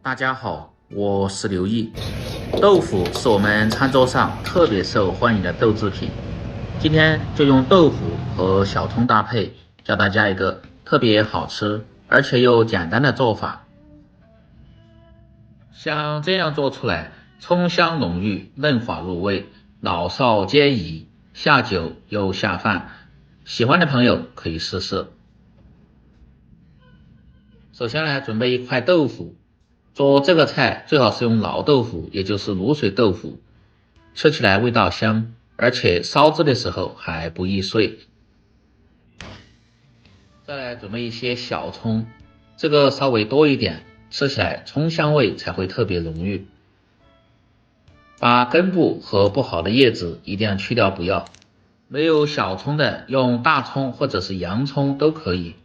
大家好，我是刘毅。豆腐是我们餐桌上特别受欢迎的豆制品，今天就用豆腐和小葱搭配，教大家一个特别好吃而且又简单的做法。像这样做出来，葱香浓郁，嫩滑入味，老少皆宜，下酒又下饭。喜欢的朋友可以试试。首先来准备一块豆腐。做这个菜最好是用老豆腐，也就是卤水豆腐，吃起来味道香，而且烧制的时候还不易碎。再来准备一些小葱，这个稍微多一点，吃起来葱香味才会特别浓郁。把根部和不好的叶子一定要去掉不要，没有小葱的用大葱或者是洋葱都可以。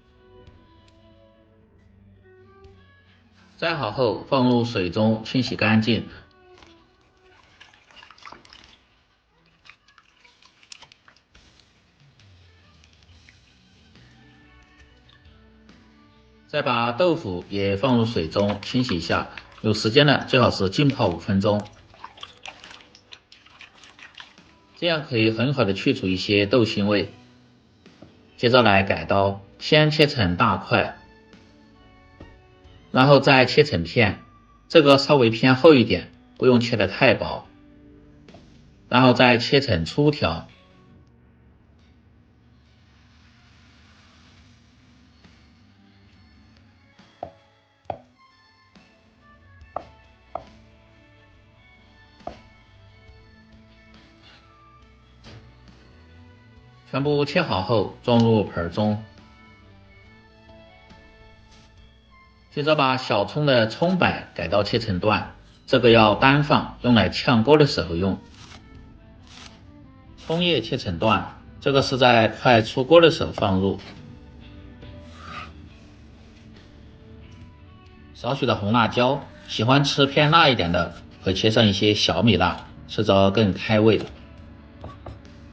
摘好后放入水中清洗干净，再把豆腐也放入水中清洗一下，有时间呢最好是浸泡5分钟，这样可以很好的去除一些豆腥味。接着来改刀，先切成大块，然后再切成片，这个稍微偏厚一点，不用切得太薄，然后再切成粗条。全部切好后装入盆中，接着把小葱的葱白改刀切成段，这个要单放，用来炝锅的时候用。葱叶切成段，这个是在快出锅的时候放入。少许的红辣椒，喜欢吃偏辣一点的，会切上一些小米辣，吃着更开胃。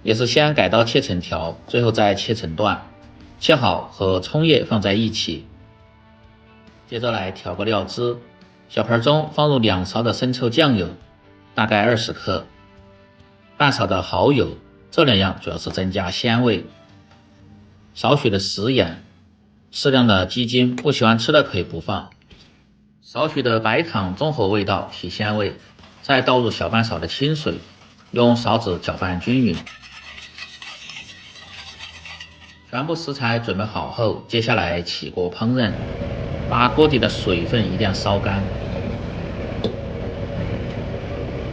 也是先改刀切成条，最后再切成段，切好和葱叶放在一起。接着来调个料汁，小盆中放入2勺的生抽酱油，大概20克，半勺的蚝油，这2样主要是增加鲜味。少许的食盐，适量的鸡精，不喜欢吃的可以不放。少许的白糖中和味道，提鲜味。再倒入小半勺的清水，用勺子搅拌均匀。全部食材准备好后，接下来起锅烹饪，把锅底的水分一定要烧干，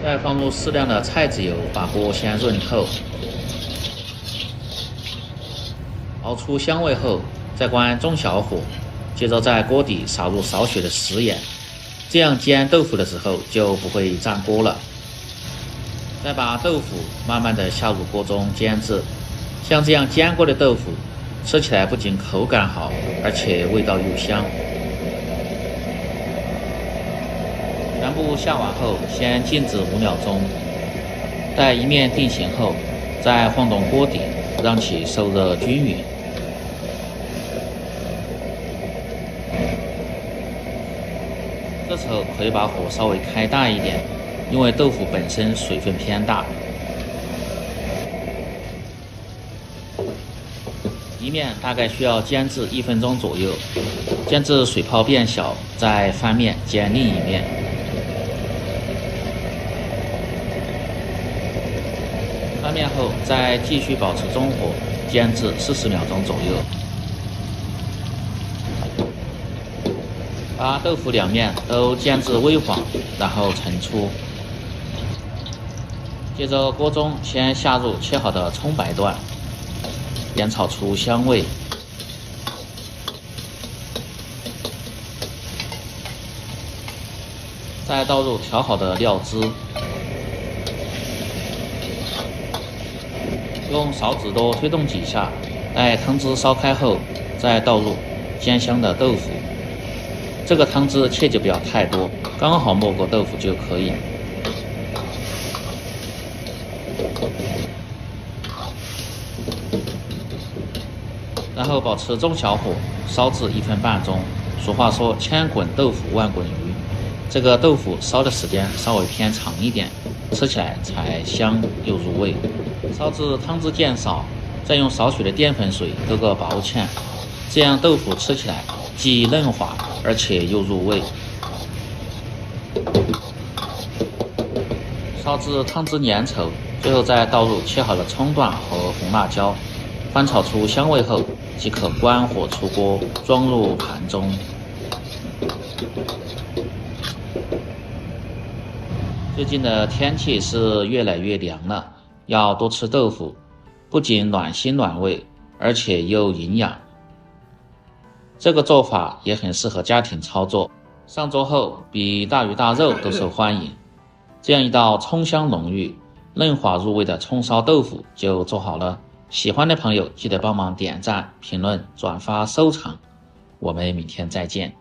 再放入适量的菜籽油，把锅先润透，熬出香味后，再关中小火，接着在锅底撒入少许的食盐，这样煎豆腐的时候就不会粘锅了。再把豆腐慢慢的下入锅中煎制，像这样煎过的豆腐，吃起来不仅口感好，而且味道又香。全部下完后，先静置5秒钟，待一面定型后，再晃动锅底，让其受热均匀。这时候可以把火稍微开大一点，因为豆腐本身水分偏大。一面大概需要煎至1分钟左右，煎至水泡变小，再翻面煎另一面。翻面后再继续保持中火，煎至40秒钟左右。把豆腐2面都煎至微黄，然后盛出。接着锅中先下入切好的葱白段，煸炒出香味，再倒入调好的料汁，用勺子多推动几下，待汤汁烧开后，再倒入煎香的豆腐。这个汤汁切记不要太多，刚好没过豆腐就可以。然后保持中小火烧至1分半钟。俗话说千滚豆腐万滚鱼，这个豆腐烧的时间稍微偏长一点，吃起来才香又入味。烧至汤汁渐少，再用少许的淀粉水勾个薄芡，这样豆腐吃起来既嫩滑而且又入味。烧至汤汁粘稠，最后再倒入切好的葱段和红辣椒，翻炒出香味后，即可关火出锅，装入盘中。最近的天气是越来越凉了，要多吃豆腐，不仅暖心暖胃，而且又营养。这个做法也很适合家庭操作，上桌后比大鱼大肉都受欢迎。这样一道葱香浓郁、嫩滑入味的葱烧豆腐就做好了。喜欢的朋友记得帮忙点赞、评论、转发、收藏。我们明天再见。